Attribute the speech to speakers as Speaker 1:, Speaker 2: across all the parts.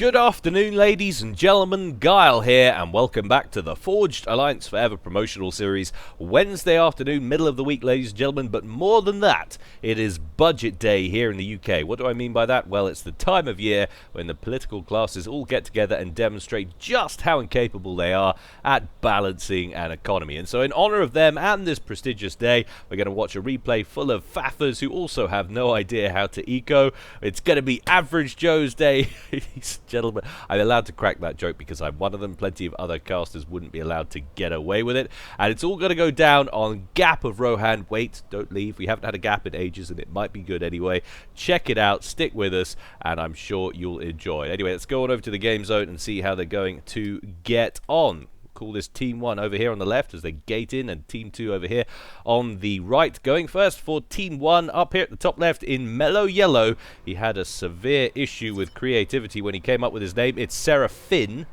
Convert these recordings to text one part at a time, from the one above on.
Speaker 1: Good afternoon, ladies and gentlemen. Gyle here, and welcome back to the Forged Alliance Forever promotional series. Wednesday afternoon, middle of the week, ladies and gentlemen, but more than that, it is budget day here in the UK. What do I mean by that? Well, it's the time of year when the political classes all get together and demonstrate just how incapable they are at balancing an economy. And so in honor of them and this prestigious day, we're going to watch a replay full of faffers who also have no idea how to eco. It's going to be Average Joe's day. Gentlemen, I'm allowed to crack that joke because I'm one of them. Plenty of other casters wouldn't be allowed to get away with it. And it's all going to go down on Gap of Rohan. Wait, don't leave. We haven't had a gap in ages and it might be good anyway. Check it out. Stick with us and I'm sure you'll enjoy it. Anyway, let's go on over to the game zone and see how they're going to get on. Call this Team 1 over here on the left as they gate in, and Team 2 over here on the right. Going first for Team 1 up here at the top left in mellow yellow. He had a severe issue with creativity when he came up with his name. It's Seraphin,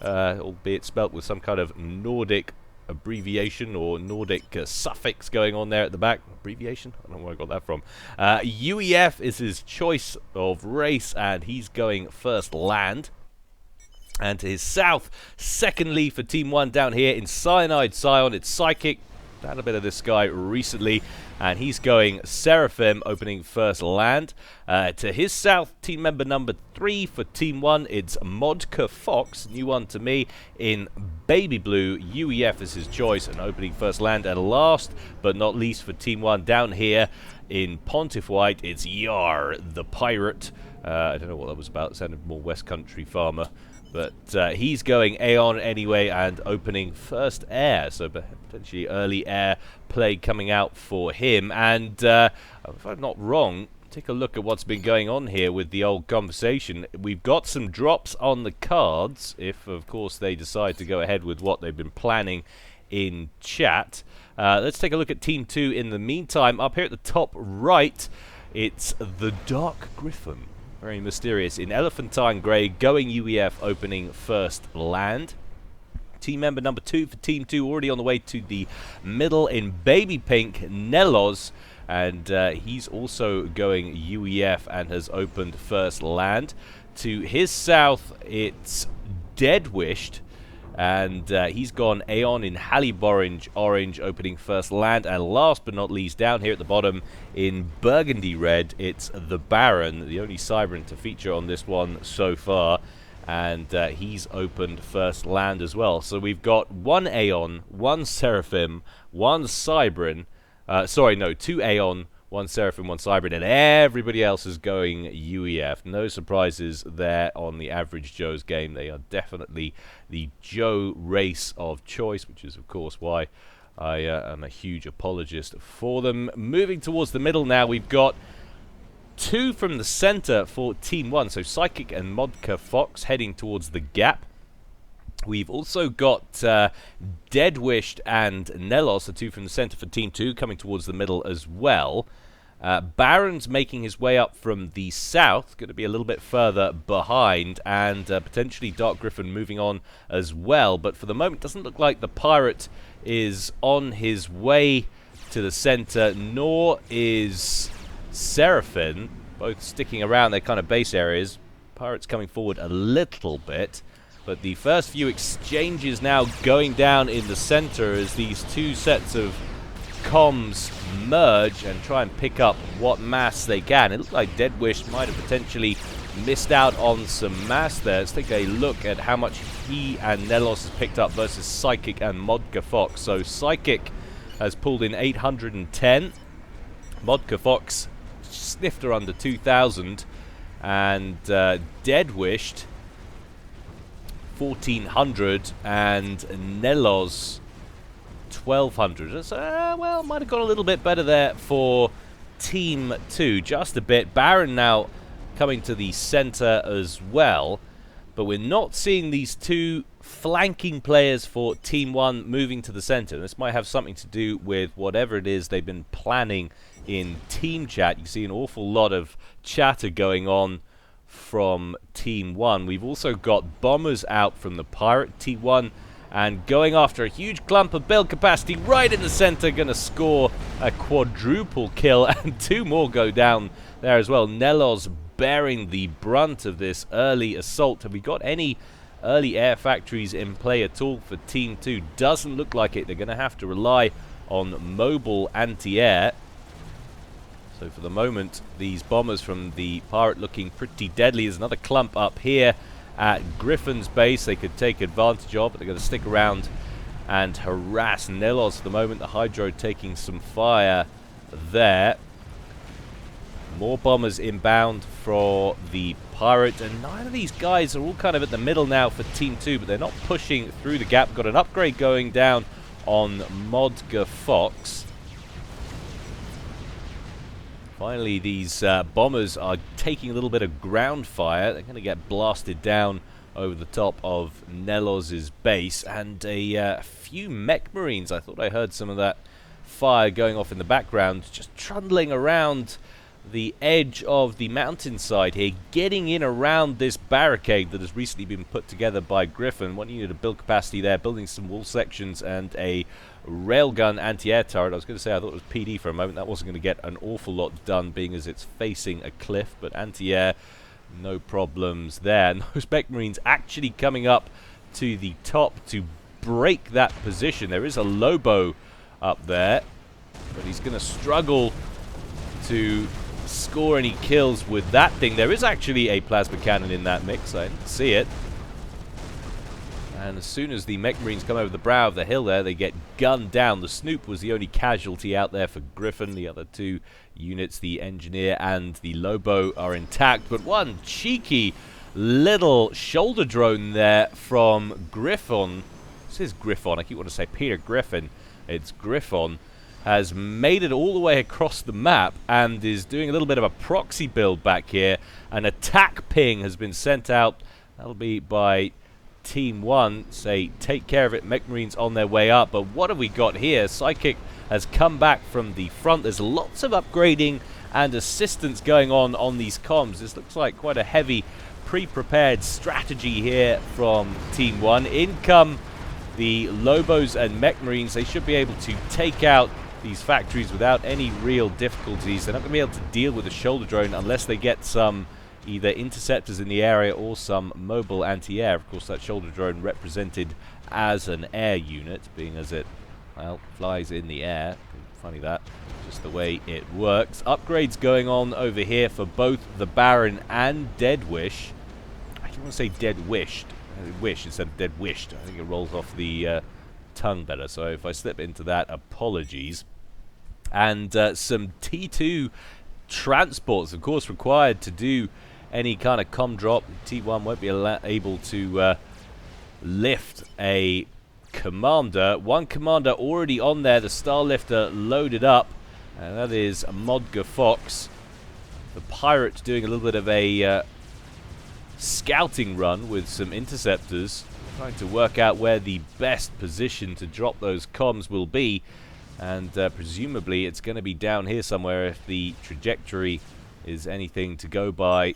Speaker 1: albeit spelt with some kind of Nordic abbreviation or Nordic suffix going on there at the back. Abbreviation? I don't know where I got that from. UEF is his choice of race, and he's going first land. And to his south, secondly for Team 1 down here in Cyanide Scion, it's Psychic. Had a bit of this guy recently, and he's going Seraphim, opening first land. To his south, team member number 3 for Team 1, it's Modka Fox, new one to me, in Baby Blue. UEF is his choice, and opening first land. And last but not least for Team 1 down here in Pontiff White, it's Yar, the Pirate. I don't know what that was about. It sounded more West Country farmer. But he's going Aeon anyway and opening first air. So potentially early air play coming out for him. And if I'm not wrong, take a look at what's been going on here with the old conversation. We've got some drops on the cards, if of course they decide to go ahead with what they've been planning in chat. Let's take a look at Team 2 in the meantime. Up here at the top right, it's the Dark Griffin. Very mysterious. In Elephantine Grey, going UEF, opening first land. Team member number 2 for Team 2, already on the way to the middle in Baby Pink, Nelos. And he's also going UEF and has opened first land. To his south, it's Deadwished. And he's gone Aeon in Hallyborange Orange, opening first land. And last but not least, down here at the bottom in Burgundy Red, it's the Baron, the only Cybran to feature on this one so far. And he's opened first land as well. So we've got one Aeon, one Seraphim, one Cybran. Sorry, no, 2 Aeon, 1 Seraphim, 1 Cybran, and everybody else is going UEF. No surprises there on the Average Joe's game. They are definitely the Joe race of choice, which is, of course, why I am a huge apologist for them. Moving towards the middle now, we've got 2 from the center for Team 1. So Psychic and Modka Fox heading towards the gap. We've also got Deadwished and Nelos, the 2 from the center for Team 2, coming towards the middle as well. Baron's making his way up from the south, going to be a little bit further behind, and potentially Dark Griffin moving on as well. But for the moment, it doesn't look like the Pirate is on his way to the center, nor is Seraphim, both sticking around their kind of base areas. Pirate's coming forward a little bit. But the first few exchanges now going down in the center as these 2 sets of comms merge and try and pick up what mass they can. It looks like Deadwish might have potentially missed out on some mass there. Let's take a look at how much he and Nelos has picked up versus Psychic and Modka Fox. So Psychic has pulled in 810. Modka Fox sniffed her under 2,000. And Deadwished 1,400 and Nelos 1,200. So, well, might have got a little bit better there for Team 2, just a bit. Baron now coming to the center as well, but we're not seeing these 2 flanking players for Team 1 moving to the center. This might have something to do with whatever it is they've been planning in team chat. You can see an awful lot of chatter going on from Team 1. We've also got bombers out from the Pirate T1 and going after a huge clump of build capacity right in the center, going to score a quadruple kill, and 2 more go down there as well. Nelos bearing the brunt of this early assault. Have we got any early air factories in play at all for Team 2? Doesn't look like it. They're going to have to rely on mobile anti-air. So for the moment, these bombers from the Pirate looking pretty deadly. There's another clump up here at Griffin's base they could take advantage of, but they're going to stick around and harass Nelos for the moment. The Hydro taking some fire there. More bombers inbound for the Pirate, and nine of these guys are all kind of at the middle now for Team 2, but they're not pushing through the gap. Got an upgrade going down on Modga Fox. Finally, these bombers are taking a little bit of ground fire. They're going to get blasted down over the top of Nelos' base, and a few mech marines. I thought I heard some of that fire going off in the background, just trundling around the edge of the mountainside here, getting in around this barricade that has recently been put together by Griffin. One unit of build capacity there, building some wall sections and a railgun anti-air turret. I was going to say I thought it was PD for a moment. That wasn't going to get an awful lot done, being as it's facing a cliff, but anti-air, no problems there. And those mech marines actually coming up to the top to break that position. There is a Lobo up there, but he's going to struggle to score any kills with that thing. There is actually a plasma cannon in that mix. I didn't see it. And as soon as the mech marines come over the brow of the hill there, they get gunned down. The Snoop was the only casualty out there for Griffin. The other two units, the Engineer and the Lobo, are intact. But one cheeky little shoulder drone there from Griffon. This is Griffon. I keep wanting to say Peter Griffin. It's Griffon. Has made it all the way across the map and is doing a little bit of a proxy build back here. An attack ping has been sent out. That'll be by Team 1. Say, take care of it. Mech Marines on their way up. But what have we got here? Psychic has come back from the front. There's lots of upgrading and assistance going on these comms. This looks like quite a heavy pre-prepared strategy here from Team 1. In come the Lobos and Mech Marines. They should be able to take out these factories without any real difficulties. They're not going to be able to deal with the shoulder drone unless they get some either interceptors in the area or some mobile anti-air. Of course, that shoulder drone represented as an air unit, being as it, well, flies in the air. Funny that, just the way it works. Upgrades going on over here for both the Baron and Dead Wish. I don't want to say Dead Wished. Wish instead of Dead Wished. I think it rolls off the tongue better, so if I slip into that, apologies. And some T2 transports, of course, required to do any kind of comm drop. T1 won't be able to lift a commander. One commander already on there, the Starlifter loaded up, and that is Modga Fox. The Pirate doing a little bit of a scouting run with some interceptors, trying to work out where the best position to drop those comms will be, and presumably it's going to be down here somewhere if the trajectory is anything to go by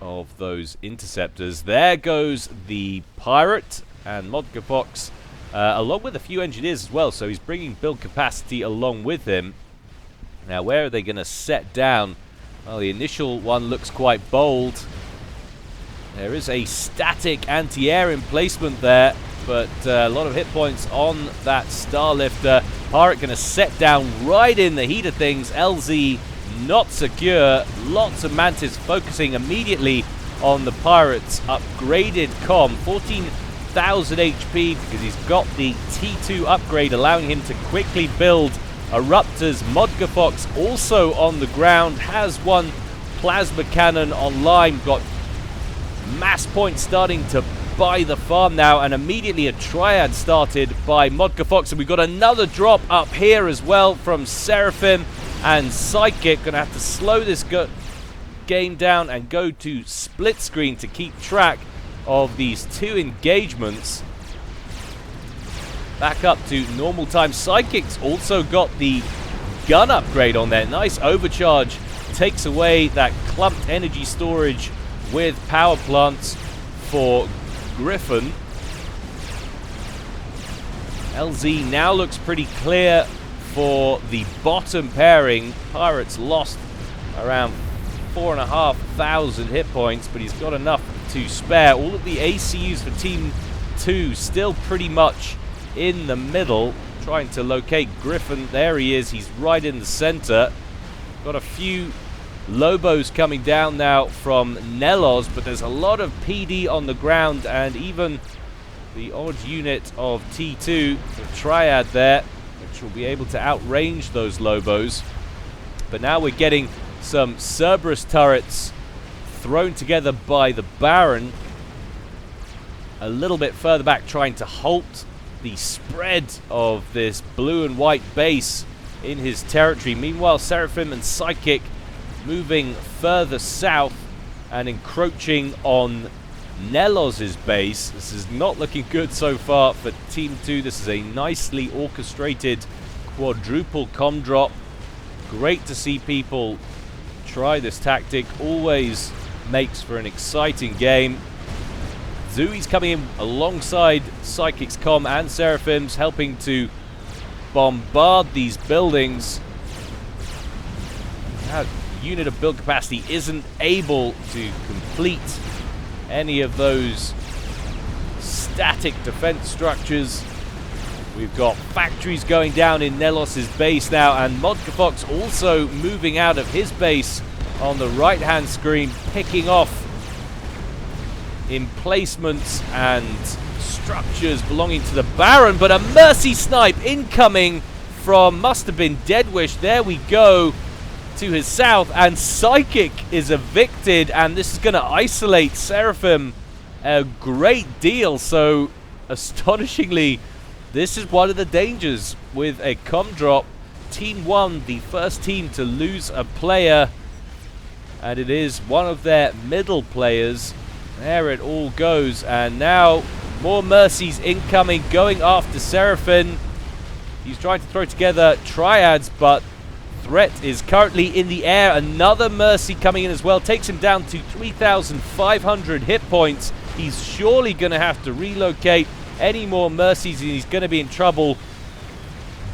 Speaker 1: of those interceptors. There goes the Pirate and Modga Fox along with a few engineers as well, so he's bringing build capacity along with him. Now where are they going to set down? Well, the initial one looks quite bold. There is a static anti-air emplacement there, but a lot of hit points on that Starlifter. Pirate going to set down right in the heat of things. LZ not secure. Lots of Mantis focusing immediately on the Pirate's upgraded comm. 14,000 HP because he's got the T2 upgrade, allowing him to quickly build Eruptors. Modga Fox also on the ground, has one plasma cannon online, got mass points starting to buy the farm now, and immediately a triad started by Modga Fox, and we've got another drop up here as well from Seraphim and Psychic. Gonna have to slow this game down and go to split screen to keep track of these two engagements. Back up to normal time. Psychic's also got the gun upgrade on there. Nice overcharge, takes away that clumped energy storage with power plants for Griffin. LZ now looks pretty clear for the bottom pairing. Pirates lost around 4,500 hit points, but he's got enough to spare. All of the ACUs for Team 2 still pretty much in the middle, trying to locate Griffin. There he is. He's right in the center. Got a few Lobos coming down now from Nelos, but there's a lot of PD on the ground, and even the odd unit of T2, the Triad there, which will be able to outrange those Lobos. But now we're getting some Cerberus turrets thrown together by the Baron a little bit further back, trying to halt the spread of this blue and white base in his territory. Meanwhile, Seraphim and Psychic moving further south and encroaching on Nelos' base. This is not looking good so far for Team 2. This is a nicely orchestrated quadruple comm drop. Great to see people try this tactic. Always makes for an exciting game. Zui's coming in alongside Psychic's comm and Seraphim's, helping to bombard these buildings. That unit of build capacity isn't able to complete any of those static defense structures. We've got factories going down in Nelos' base now, and Modkafox also moving out of his base on the right-hand screen, picking off emplacements and structures belonging to the Baron. But a mercy snipe incoming from, must have been Deadwish. There we go, to his south, and Psychic is evicted, and this is going to isolate Seraphim a great deal. So astonishingly, this is one of the dangers with a comm drop. Team 1, the first team to lose a player, and it is one of their middle players. There it all goes, and now more mercies incoming, going after Seraphim. He's trying to throw together triads, but threat is currently in the air. Another mercy coming in as well, takes him down to 3,500 hit points. He's surely going to have to relocate. Any more mercies and he's going to be in trouble.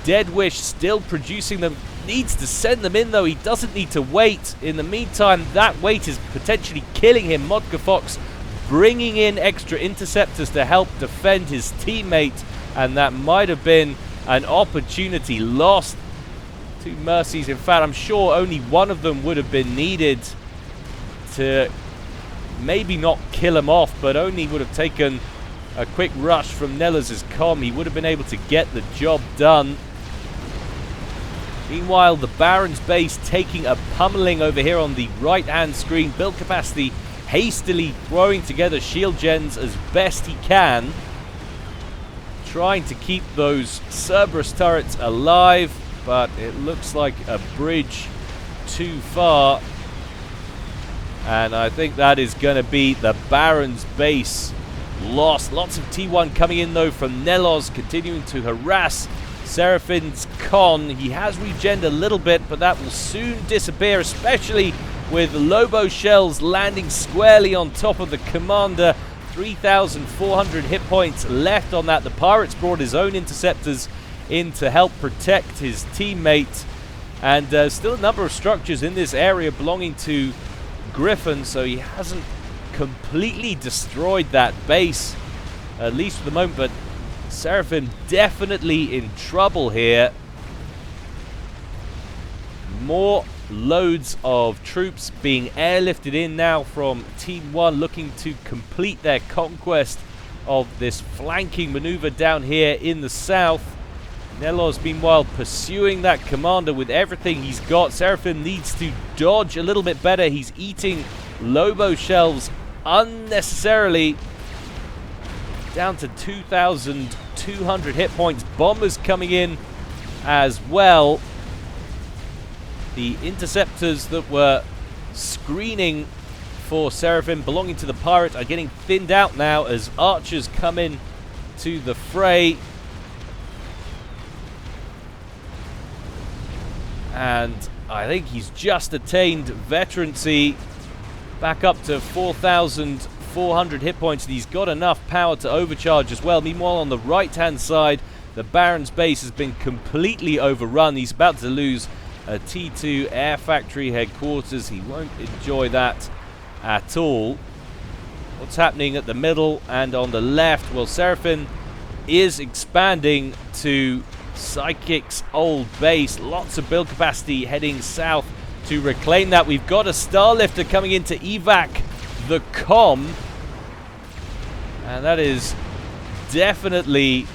Speaker 1: Deadwish still producing them. Needs to send them in though. He doesn't need to wait. In the meantime, that wait is potentially killing him. Modkafox bringing in extra interceptors to help defend his teammate, and that might have been an opportunity lost. 2 mercies. In fact, I'm sure only one of them would have been needed to maybe not kill him off, but only would have taken a quick rush from Nelos' comm. He would have been able to get the job done. Meanwhile, the Baron's base taking a pummeling over here on the right-hand screen. Build capacity hastily throwing together shield gens as best he can, trying to keep those Cerberus turrets alive, but it looks like a bridge too far. And I think that is going to be the Baron's base lost. Lots of T1 coming in though from Nelos, continuing to harass Seraphim's con. He has regened a little bit, but that will soon disappear, especially with Lobo shells landing squarely on top of the commander. 3,400 hit points left on that. The Pirates brought his own interceptors in to help protect his teammate, and still a number of structures in this area belonging to Griffin, so he hasn't completely destroyed that base, at least for the moment. But Seraphim definitely in trouble here. More loads of troops being airlifted in now from Team 1, looking to complete their conquest of this flanking maneuver down here in the south. Nelos, meanwhile, pursuing that commander with everything he's got. Seraphim needs to dodge a little bit better. He's eating Lobo shells unnecessarily. Down to 2,200 hit points. Bombers coming in as well. The interceptors that were screening for Seraphim belonging to the pirate are getting thinned out now as archers come in to the fray. And I think he's just attained veterancy, back up to 4,400 hit points, and he's got enough power to overcharge as well. Meanwhile, on the right-hand side, the Baron's base has been completely overrun. He's about to lose a T2 Air Factory headquarters. He won't enjoy that at all. What's happening at the middle and on the left? Well, Seraphim is expanding to Psychic's old base. Lots of build capacity heading south to reclaim that. We've got a Starlifter coming in to evac the comm. And that is definitely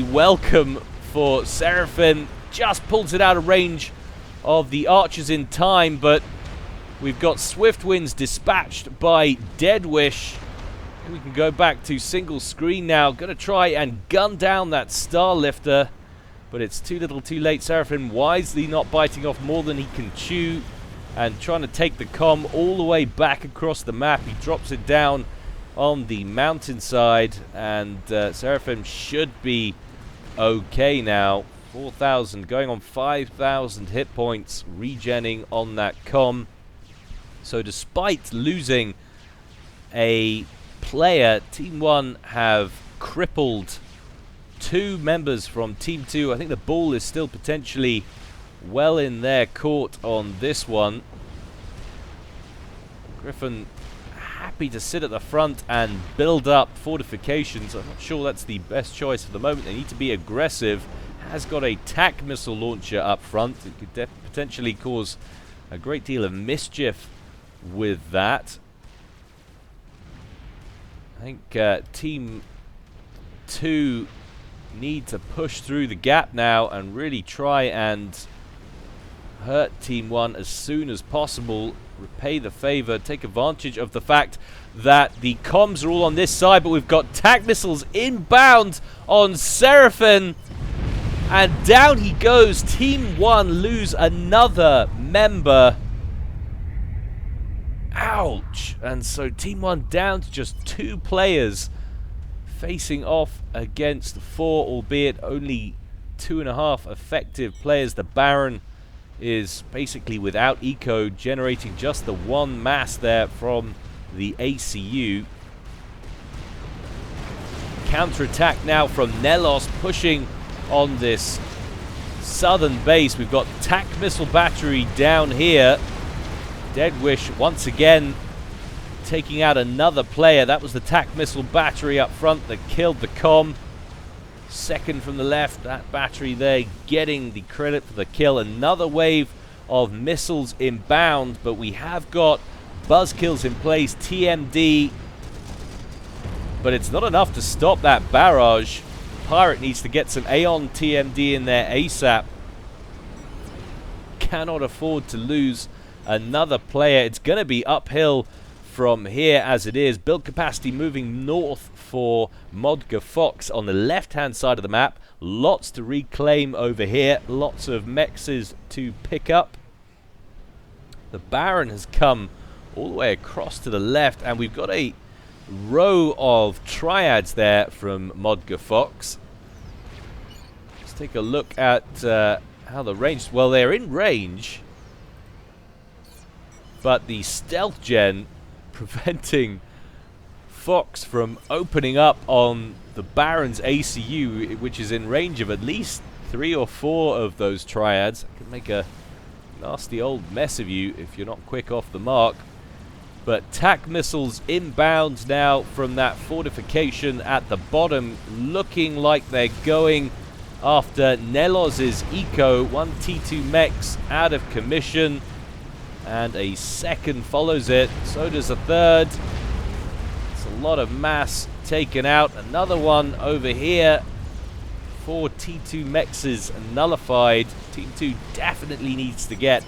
Speaker 1: welcome for Seraphim. Just pulls it out of range of the archers in time, but we've got Swift Winds dispatched by Deadwish. We can go back to single screen now. Gonna try and gun down that Starlifter, but it's too little too late. Seraphim wisely not biting off more than he can chew and trying to take the comm all the way back across the map. He drops it down on the mountainside, and Seraphim should be okay now. 4,000 going on 5,000 hit points, regenning on that comm. So despite losing a player, Team 1 have crippled 2 members from Team 2. I think the ball is still potentially well in their court on this one. Griffin happy to sit at the front and build up fortifications. I'm not sure that's the best choice for the moment. They need to be aggressive. Has got a TAC missile launcher up front. It could potentially cause a great deal of mischief with that. I think Team 2 need to push through the gap now and really try and hurt Team 1 as soon as possible. Repay the favor, take advantage of the fact that the comms are all on this side, but we've got TAC missiles inbound on Seraphim, and down he goes. Team 1 lose another member. Ouch. And so Team 1 down to just 2 players, facing off against 4, albeit only 2.5 effective players. The Baron is basically without eco, generating just the 1 mass there from the ACU. Counterattack now from Nelos, pushing on this southern base. We've got TAC missile battery down here. Deadwish once again taking out another player. That was the TAC missile battery up front that killed the comm. Second from the left, that battery there getting the credit for the kill. Another wave of missiles inbound, but we have got buzzkills in place, TMD, but it's not enough to stop that barrage. Pirate needs to get some Aeon TMD in there ASAP. Cannot afford to lose another player. It's going to be uphill from here as it is. Build capacity moving north for Modga Fox on the left-hand side of the map. Lots to reclaim over here. Lots of mexes to pick up. The Baron has come all the way across to the left, and we've got a row of triads there from Modga Fox. Let's take a look at how the range... Well, they're in range, but the stealth gen preventing Fox from opening up on the Baron's ACU, which is in range of at least 3 or 4 of those triads. It can make a nasty old mess of you if you're not quick off the mark. But TAC missiles inbound now from that fortification at the bottom, looking like they're going after Nelos's eco. 1 T2 Mex out of commission, and a second follows it. So does a third. It's a lot of mass taken out. Another one over here. 4 T2 Mexes nullified. Team 2 definitely needs to get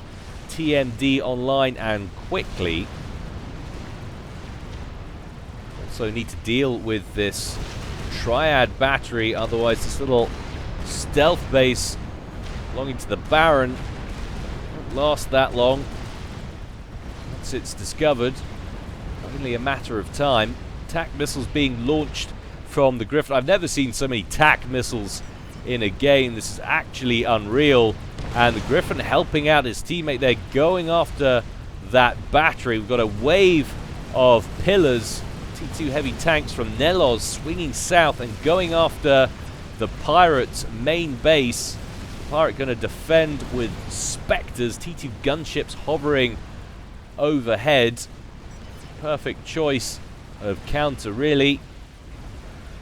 Speaker 1: TMD online and quickly. Also need to deal with this triad battery, otherwise this little stealth base belonging to the Baron won't last that long. Once it's discovered, only a matter of time. TAC missiles being launched from the Griffin. I've never seen so many TAC missiles in a game. This is actually unreal. And the Griffin helping out his teammate. They're going after that battery. We've got a wave of pillars. T2 heavy tanks from Nelos swinging south and going after the Pirates' main base. Pirate going to defend with Spectres. T2 gunships hovering overhead. Perfect choice of counter, really.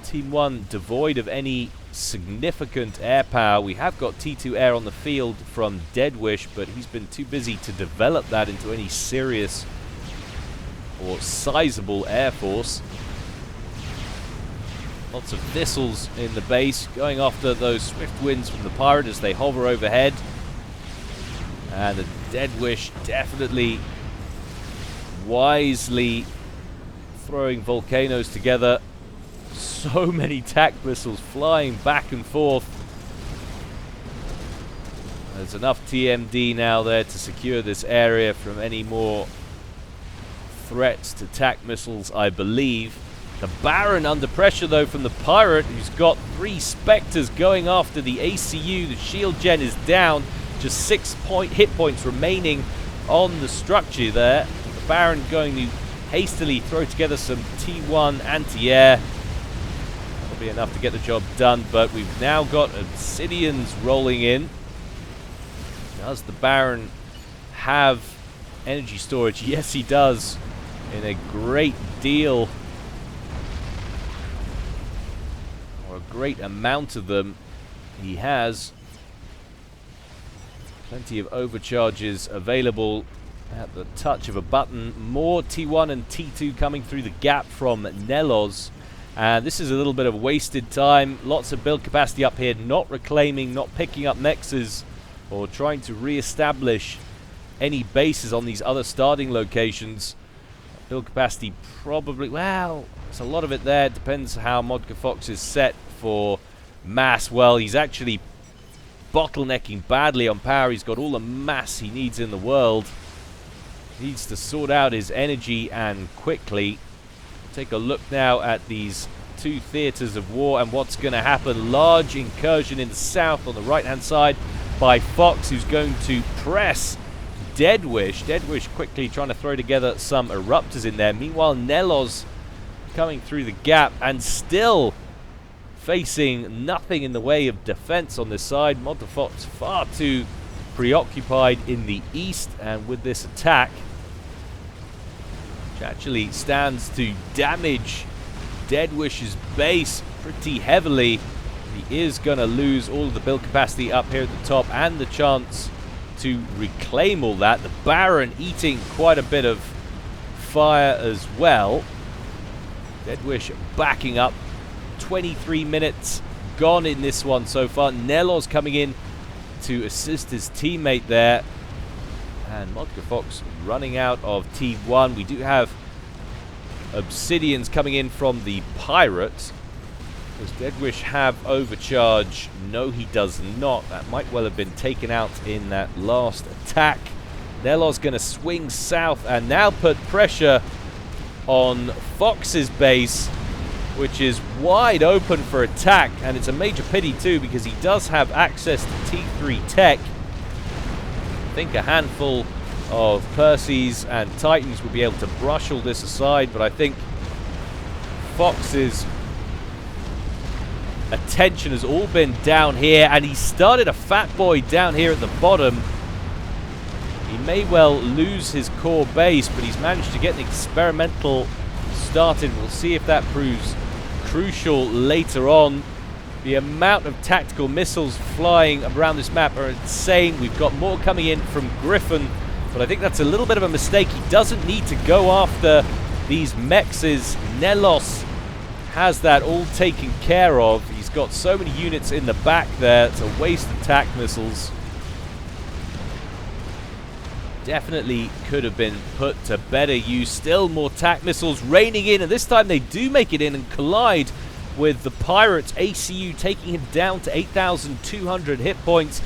Speaker 1: Team 1 devoid of any significant air power. We have got T2 air on the field from Deadwish, but he's been too busy to develop that into any serious or sizable air force. Lots of thistles in the base, going after those swift winds from the Pirate as they hover overhead. And the Deadwish definitely wisely throwing volcanoes together. So many tac missiles flying back and forth. There's enough TMD now there to secure this area from any more threats to tac missiles, I believe. The Baron under pressure, though, from the Pirate, who's got 3 Spectres going after the ACU. The shield gen is down. Just 6 hit points remaining on the structure there. The Baron going to hastily throw together some T1 anti-air. That'll be enough to get the job done, but we've now got Obsidians rolling in. Does the Baron have energy storage? Yes, he does. In a great deal, or a great amount of them, he has. Plenty of overcharges available at the touch of a button. More T1 and T2 coming through the gap from Nelos. And this is a little bit of wasted time. Lots of build capacity up here, not reclaiming, not picking up nexus, or trying to re-establish any bases on these other starting locations. Build capacity probably, well, there's a lot of it there. It depends how Modka Fox is set for mass. Well, he's actually bottlenecking badly on power. He's got all the mass he needs in the world. Needs to sort out his energy, and quickly. Take a look now at these 2 theaters of war and what's going to happen. Large incursion in the south on the right-hand side by Fox, who's going to press Deadwish. Deadwish quickly trying to throw together some eruptors in there. Meanwhile, Nelos coming through the gap and still facing nothing in the way of defense on this side. Modka Fox far too preoccupied in the east, and with this attack, which actually stands to damage Deadwish's base pretty heavily, he is going to lose all of the build capacity up here at the top and the chance to reclaim all that. The Baron eating quite a bit of fire as well. Deadwish backing up. 23 minutes gone in this one so far. Nelos coming in to assist his teammate there. And Modka Fox running out of T1. We do have Obsidians coming in from the Pirate. Does Deadwish have overcharge? No, he does not. That might well have been taken out in that last attack. Nelos going to swing south and now put pressure on Fox's base, which is wide open for attack. And it's a major pity too, because he does have access to T3 tech. I think a handful of Percys and Titans would be able to brush all this aside, but I think Fox's attention has all been down here, and he started a fat boy down here at the bottom. He may well lose his core base, but he's managed to get an experimental started. We'll see if that proves crucial later on. The amount of tactical missiles flying around this map are insane. We've got more coming in from Griffin, but I think that's a little bit of a mistake. He doesn't need to go after these mexes. Nelos has that all taken care of. He's got so many units in the back there. It's a waste of tac missiles. Definitely could have been put to better use. Still more tac missiles raining in, and this time they do make it in and collide with the Pirates. ACU taking him down to 8,200 hit points.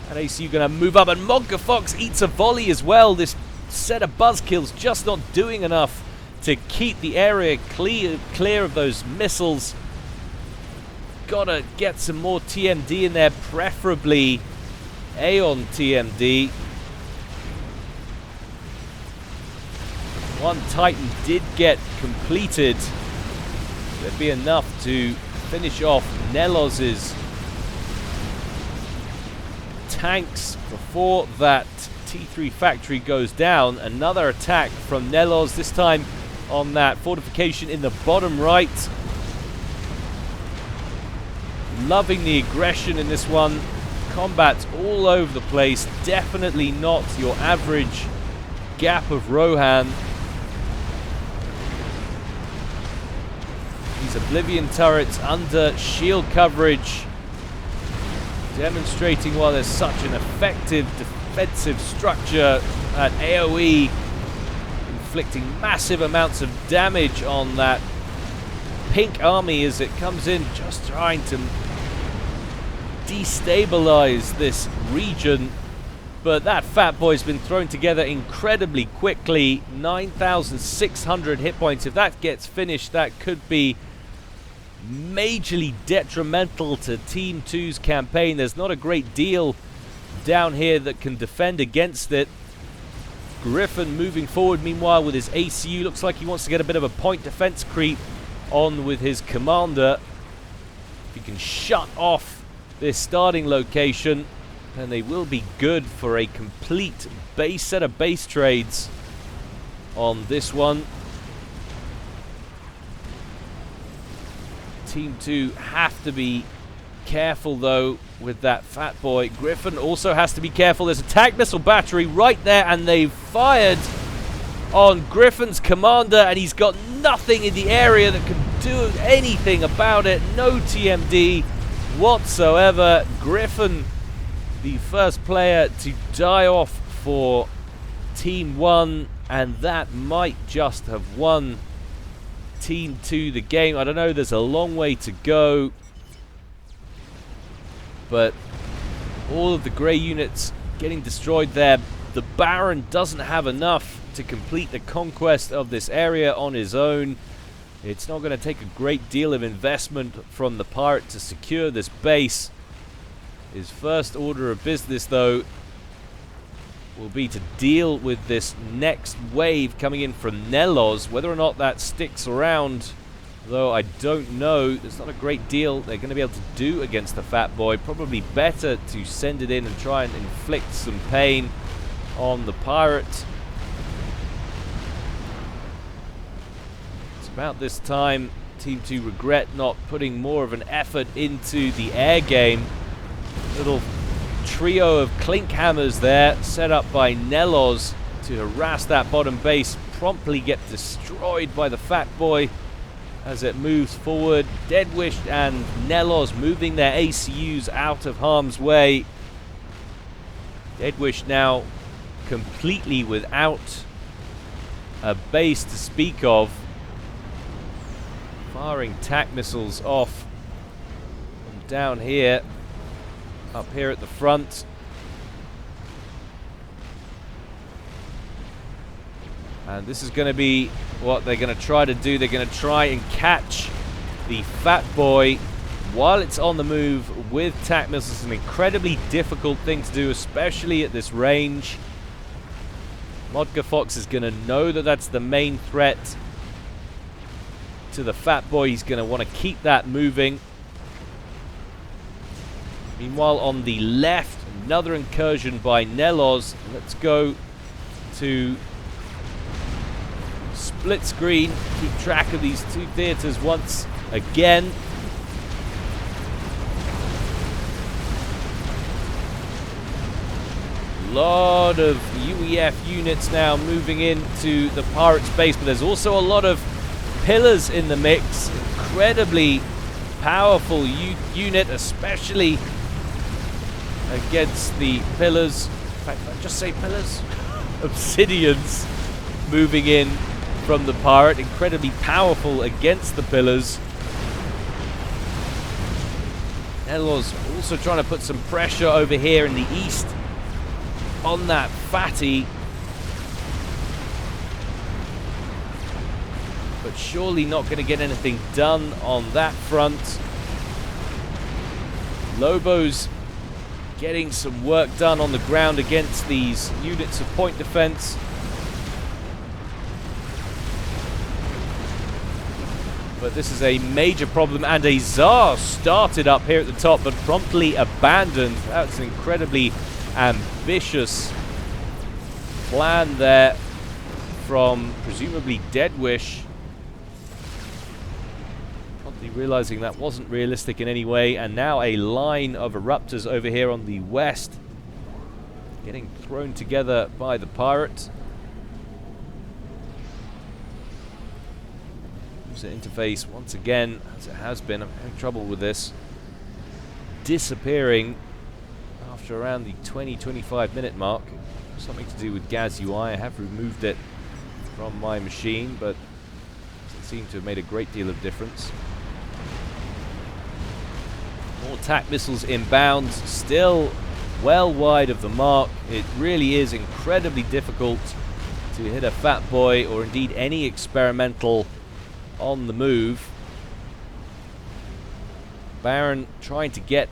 Speaker 1: And ACU going to move up, and Modka Fox eats a volley as well. This set of buzzkills just not doing enough to keep the area clear of those missiles. Gotta get some more TMD in there, preferably Aeon TMD. One Titan did get completed. There'd be enough to finish off Nelos's tanks before that T3 factory goes down. Another attack from Nelos, this time on that fortification in the bottom right. Loving the aggression in this one. Combat's all over the place. Definitely not your average gap of Rohan. These Oblivion turrets under shield coverage, demonstrating why there's such an effective defensive structure at AoE, inflicting massive amounts of damage on that pink army as it comes in, just trying to destabilize this region. But that fat boy's been thrown together incredibly quickly. 9,600 hit points. If that gets finished, that could be majorly detrimental to Team 2's campaign. There's not a great deal down here that can defend against it. Griffin moving forward meanwhile with his ACU. Looks like he wants to get a bit of a point defense creep on with his commander. If he can shut off this starting location, then they will be good for a complete base set of base trades on this one. Team 2 have to be careful though with that fat boy. Griffin also has to be careful. There's a attack missile battery right there, and they've fired on Griffin's commander, and he's got nothing in the area that can do anything about it. No TMD whatsoever. Griffin, the first player to die off for Team 1, and that might just have won Team 2 the game. I don't know, there's a long way to go, but all of the grey units getting destroyed there. The Baron doesn't have enough to complete the conquest of this area on his own. It's not going to take a great deal of investment from the pirate to secure this base. His first order of business though will be to deal with this next wave coming in from Nelos. Whether or not that sticks around, though, I don't know. There's not a great deal they're going to be able to do against the fat boy. Probably better to send it in and try and inflict some pain on the pirate. It's about this time Team 2 regret not putting more of an effort into the air game. Little trio of clink hammers there set up by Nelos to harass that bottom base, promptly get destroyed by the fat boy as it moves forward. Deadwish and Nelos moving their ACUs out of harm's way. Deadwish now completely without a base to speak of, firing tac missiles off from down here. Up here at the front. And this is going to be what they're going to try to do. They're going to try and catch the fat boy while it's on the move with tac missiles. It's an incredibly difficult thing to do, especially at this range. Modka Fox is going to know that that's the main threat to the fat boy. He's going to want to keep that moving. Meanwhile, on the left, another incursion by Nelos. Let's go to split screen, keep track of these two theaters once again. A lot of UEF units now moving into the pirate's base, but there's also a lot of pillars in the mix. Incredibly powerful unit, especially against the pillars. In fact, did I just say pillars? Obsidians moving in from the pirate. Incredibly powerful against the pillars. Nelos also trying to put some pressure over here in the east on that fatty. But surely not going to get anything done on that front. Lobo's getting some work done on the ground against these units of point defense. But this is a major problem, and a Tsar started up here at the top, but promptly abandoned. That's an incredibly ambitious plan there from presumably Deadwish. Promptly realizing that wasn't realistic in any way, and now a line of Eruptors over here on the west, getting thrown together by the pirates. User interface once again, as it has been. I'm having trouble with this. Disappearing after around the 20-25 minute mark. Something to do with Gaz UI. I have removed it from my machine, but it seemed to have made a great deal of difference. More attack missiles inbound, still well wide of the mark. It really is incredibly difficult to hit a Fat Boy, or indeed any experimental on the move. Baron trying to get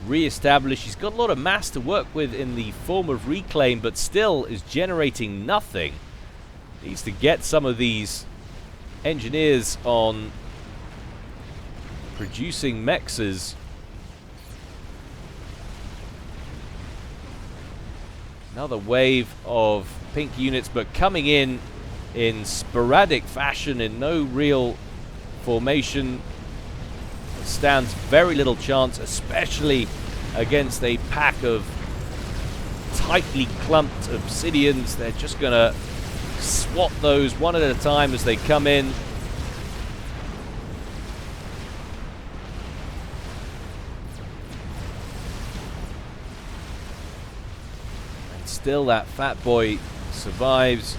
Speaker 1: re-established. He's got a lot of mass to work with in the form of reclaim, but still is generating nothing. Needs to get some of these engineers on producing mexes. Another wave of pink units, but coming in sporadic fashion, in no real formation. Stands very little chance, especially against a pack of tightly clumped obsidians. They're just going to swat those one at a time as they come in. And still that Fat Boy survives.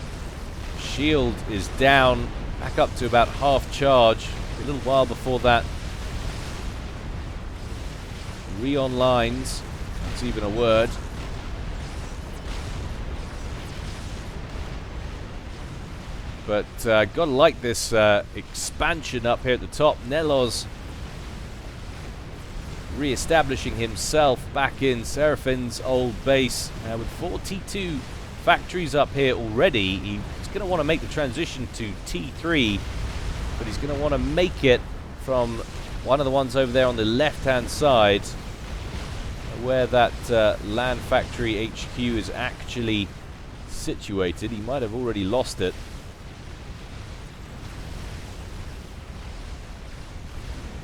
Speaker 1: Shield is down, back up to about half charge. A little while before that re-onlines, that's even a word. But gotta like this expansion up here at the top. Nelos re-establishing himself back in Seraphin's old base with 42 factories up here already. He's going to want to make the transition to T3, but he's going to want to make it from one of the ones over there on the left-hand side, where that land factory HQ is actually situated. He might have already lost it.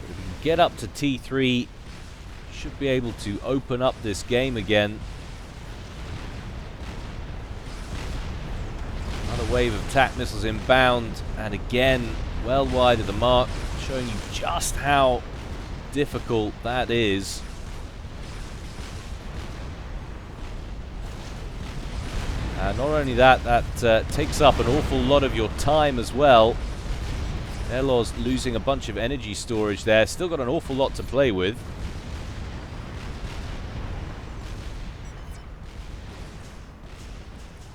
Speaker 1: But if he can get up to T3, should be able to open up this game again. Another wave of attack missiles inbound, and again well wide of the mark, showing you just how difficult that is. Not only that, that takes up an awful lot of your time as well. Nelos losing a bunch of energy storage there. Still got an awful lot to play with.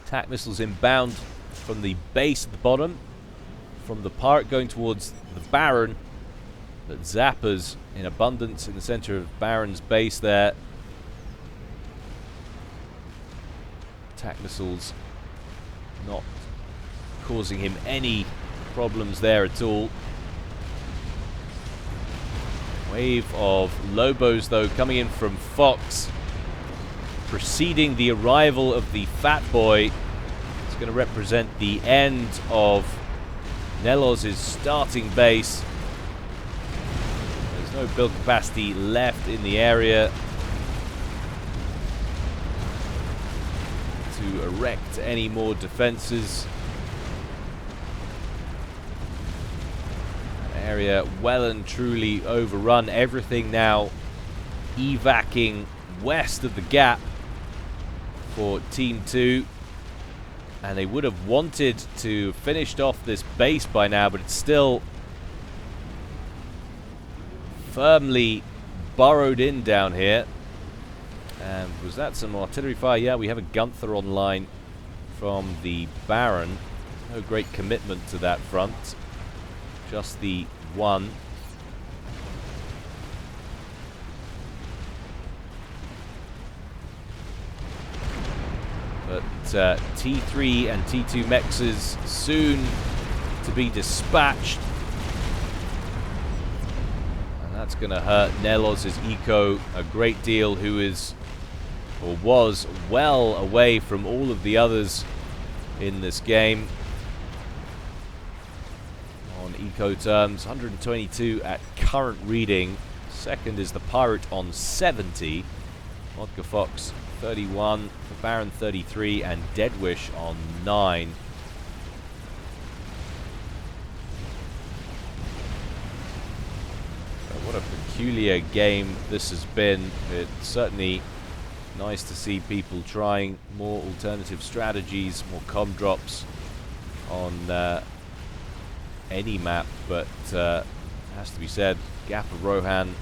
Speaker 1: Attack missiles inbound from the base at the bottom. From the pirate going towards the Baron. But zappers in abundance in the center of Baron's base there. Attack missiles not causing him any problems there at all. Wave of Lobos though coming in from Fox, preceding the arrival of the Fat Boy. It's going to represent the end of Nelos' starting base. There's no build capacity left in the area to erect any more defenses. An area well and truly overrun. Everything now evacing west of the gap for Team 2. And they would have wanted to finished off this base by now, but it's still firmly burrowed in down here. And was that some artillery fire? Yeah, we have a Gunther online from the Baron. No great commitment to that front. Just the one. But T3 and T2 mexes soon to be dispatched. That's going to hurt Nelos' eco a great deal, who is, or was, well away from all of the others in this game. On eco terms, 122 at current reading. Second is the Pirate on 70. Vodka Fox 31, the Baron 33, and Deadwish on 9. What a peculiar game this has been. It's certainly nice to see people trying more alternative strategies, more comm drops on any map, but has to be said, Gap of Rohan,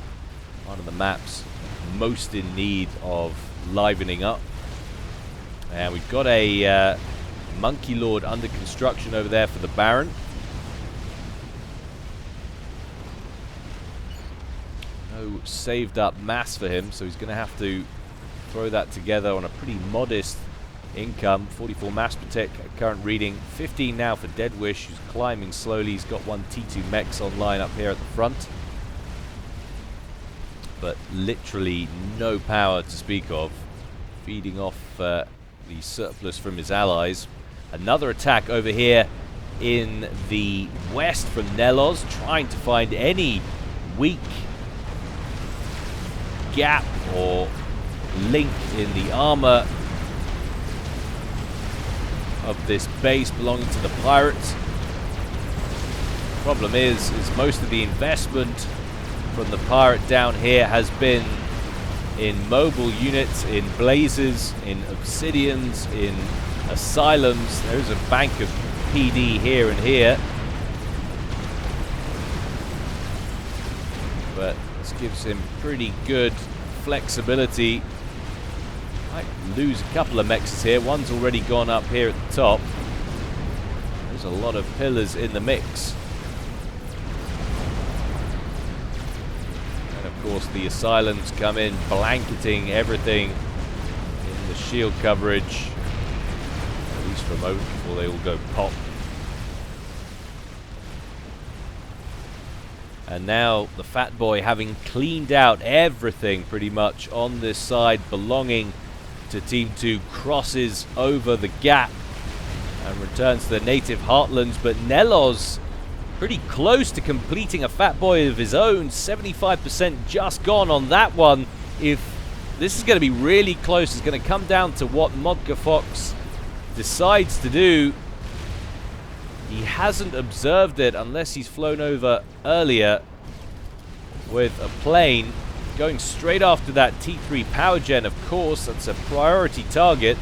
Speaker 1: one of the maps most in need of livening up. And we've got a Monkey Lord under construction over there for the Baron. No saved up mass for him, so he's going to have to throw that together on a pretty modest income. 44 mass per tick at current reading. 15 now for Deadwish, who's climbing slowly. He's got one T2 mechs online up here at the front, but literally no power to speak of, feeding off the surplus from his allies. Another attack over here in the west from Nelos, trying to find any weak gap or link in the armor of this base belonging to the pirates. Problem is most of the investment from the pirate down here has been in mobile units, in blazes, in obsidians, in asylums. There's a bank of PD here and here, but this gives him pretty good flexibility. Might lose a couple of mechs here. One's already gone up here at the top. There's a lot of pillars in the mix. Of course, the asylums come in, blanketing everything in the shield coverage, at least for a moment before they all go pop. And now the Fat Boy, having cleaned out everything pretty much on this side belonging to Team 2, crosses over the gap and returns to the native heartlands. But Nelos pretty close to completing a Fat Boy of his own. 75% just gone on that one. If this is going to be really close, it's going to come down to what Modka Fox decides to do. He hasn't observed it unless he's flown over earlier with a plane. Going straight after that T3 power gen, of course. That's a priority target.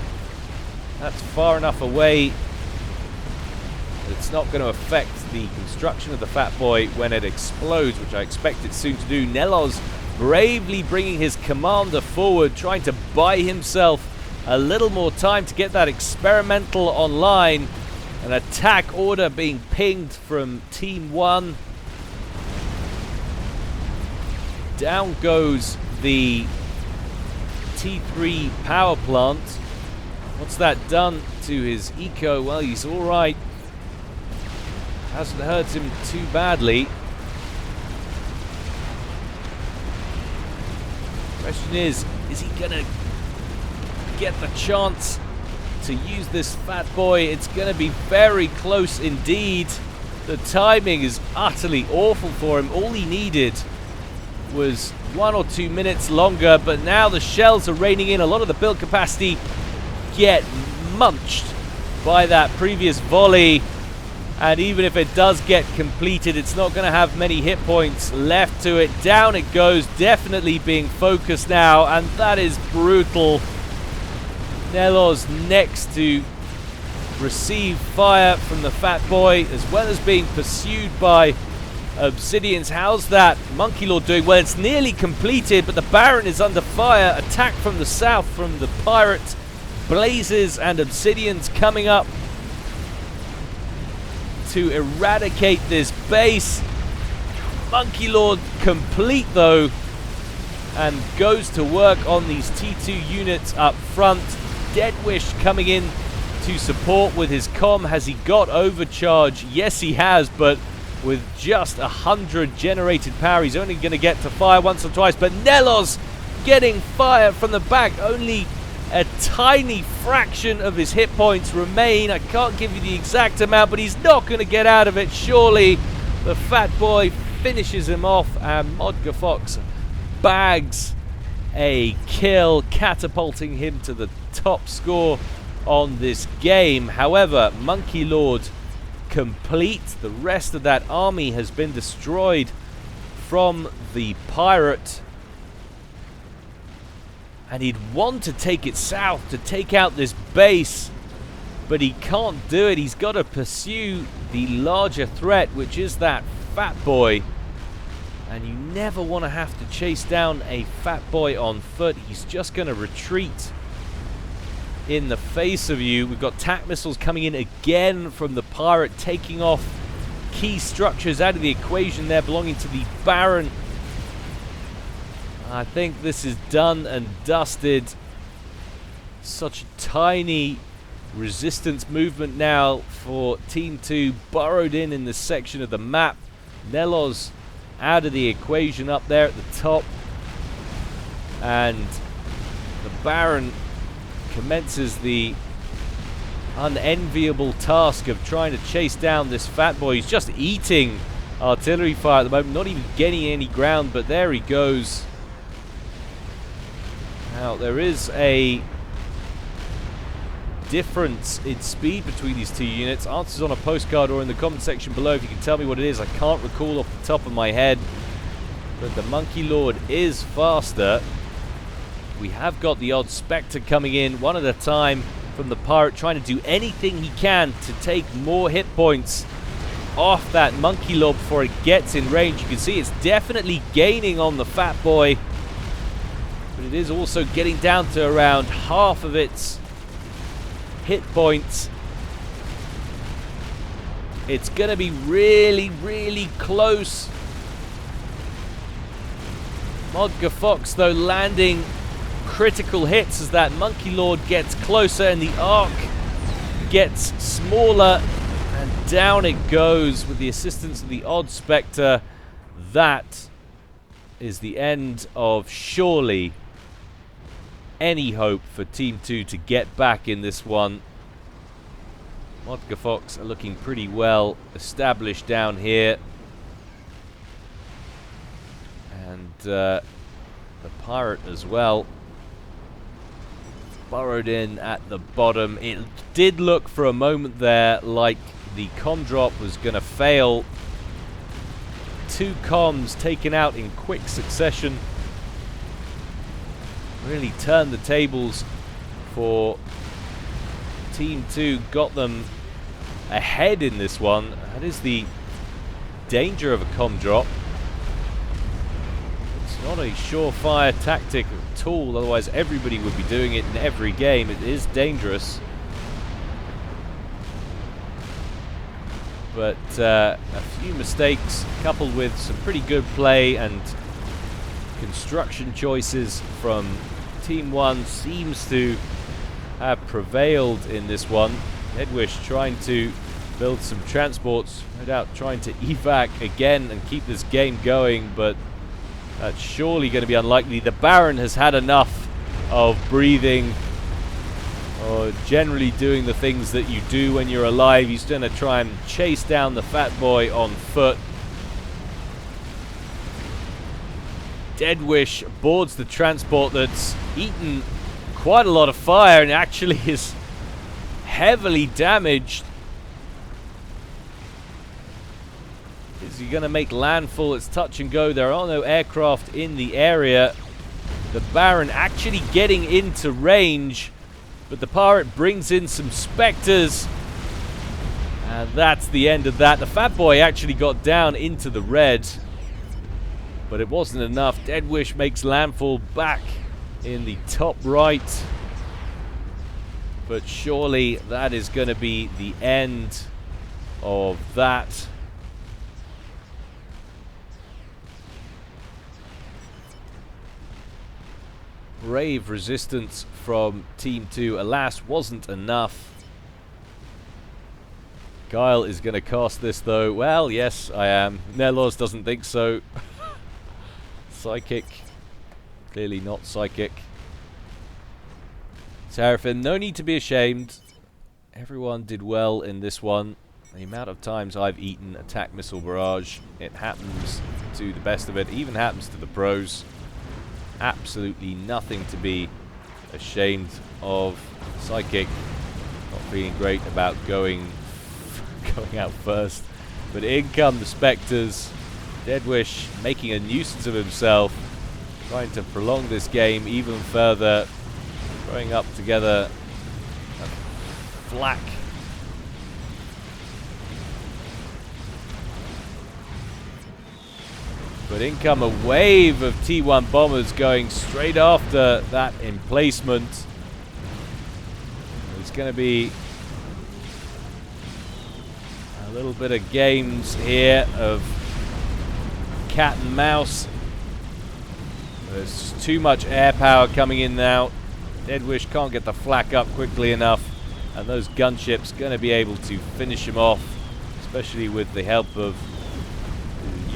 Speaker 1: That's far enough away. It's not going to affect the construction of the Fat Boy when it explodes, which I expect it soon to do. Nelos bravely bringing his commander forward, trying to buy himself a little more time to get that experimental online. An attack order being pinged from Team 1. Down goes the T3 power plant. What's that done to his eco? Well, he's alright. Hasn't hurt him too badly. Question is he gonna get the chance to use this Fat Boy? It's gonna be very close indeed. The timing is utterly awful for him. All he needed was 1 or 2 minutes longer, but now the shells are raining in. A lot of the build capacity get munched by that previous volley. And even if it does get completed, it's not going to have many hit points left to it. Down it goes, definitely being focused now, and that is brutal. Nelos next to receive fire from the Fat Boy, as well as being pursued by Obsidians. How's that Monkey Lord doing? Well, it's nearly completed, but the Baron is under fire. Attack from the south from the Pirates. Blazes and Obsidians coming up to eradicate this base. Monkey Lord complete though, and goes to work on these T2 units up front. Deadwish coming in to support with his comm. Has he got overcharge? Yes, he has, but with just 100 generated power. He's only going to get to fire once or twice, but Nelos getting fire from the back. Only a tiny fraction of his hit points remain. I can't give you the exact amount, but he's not going to get out of it. Surely the fat boy finishes him off, and Modga Fox bags a kill, catapulting him to the top score on this game. However, Monkey Lord complete. The rest of that army has been destroyed from the pirate, and he'd want to take it south to take out this base, but he can't do it. He's got to pursue the larger threat, which is that fat boy, and you never want to have to chase down a fat boy on foot. He's just going to retreat in the face of you. We've got tac missiles coming in again from the pirate, taking off key structures out of the equation there belonging to the Baron. I think this is done and dusted. Such a tiny resistance movement now for Team 2, burrowed in this section of the map. Nelos out of the equation up there at the top, and the Baron commences the unenviable task of trying to chase down this fat boy. He's just eating artillery fire at the moment, not even getting any ground, but there he goes. Now, there is a difference in speed between these two units. Answers on a postcard or in the comment section below if you can tell me what it is. I can't recall off the top of my head, but the Monkey Lord is faster. We have got the odd Spectre coming in one at a time from the pirate, trying to do anything he can to take more hit points off that Monkey Lord before it gets in range. You can see it's definitely gaining on the fat boy, but it is also getting down to around half of its hit points. It's going to be really, really close. Modga Fox, though, landing critical hits as that Monkey Lord gets closer and the arc gets smaller, and down it goes with the assistance of the odd Spectre. That is the end of surely any hope for Team 2 to get back in this one. Modga Fox are looking pretty well established down here, and the pirate as well, burrowed in at the bottom. It did look for a moment there like the comm drop was going to fail. 2 comms taken out in quick succession really turned the tables for Team 2, got them ahead in this one. That is the danger of a comm drop. It's not a surefire tactic at all, otherwise everybody would be doing it in every game. It is dangerous. But a few mistakes coupled with some pretty good play and construction choices from Team 1 seems to have prevailed in this one. Edwish trying to build some transports, no doubt trying to evac again and keep this game going, but that's surely going to be unlikely. The Baron has had enough of breathing or generally doing the things that you do when you're alive. He's going to try and chase down the fat boy on foot. Deadwish boards the transport that's eaten quite a lot of fire and actually is heavily damaged. Is he going to make landfall? It's touch and go. There are no aircraft in the area. The Baron actually getting into range, but the pirate brings in some Spectres, and that's the end of that. The fat boy actually got down into the red, but it wasn't enough. Deadwish makes landfall back in the top right, but surely that is going to be the end of that. Brave resistance from Team 2, alas, wasn't enough. Gyle is going to cast this though. Well, yes, I am. Nelos doesn't think so. Psychic. Clearly not psychic. Seraphim, no need to be ashamed. Everyone did well in this one. The amount of times I've eaten attack missile barrage, it happens to the best of it, even happens to the pros. Absolutely nothing to be ashamed of. Psychic, not feeling great about going out first. But in come the Spectres. Deadwish making a nuisance of himself, trying to prolong this game even further, throwing up together a flak. But in come a wave of T1 bombers going straight after that emplacement. There's going to be a little bit of games here of cat and mouse. There's just too much air power coming in now. Deadwish can't get the flak up quickly enough, and those gunships going to be able to finish him off, especially with the help of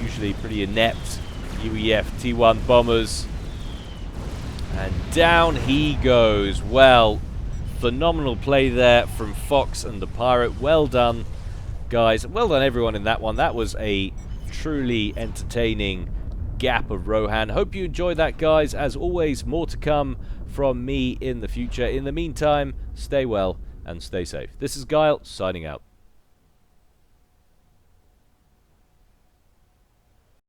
Speaker 1: usually pretty inept UEF T1 bombers. And down he goes. Well, phenomenal play there from Fox and the Pirate. Well done, guys. Well done, everyone, in that one. That was a truly entertaining gap of Rohan. Hope you enjoyed that, guys. As always, more to come from me in the future. In the meantime, stay well and stay safe. This is Gyle, signing out.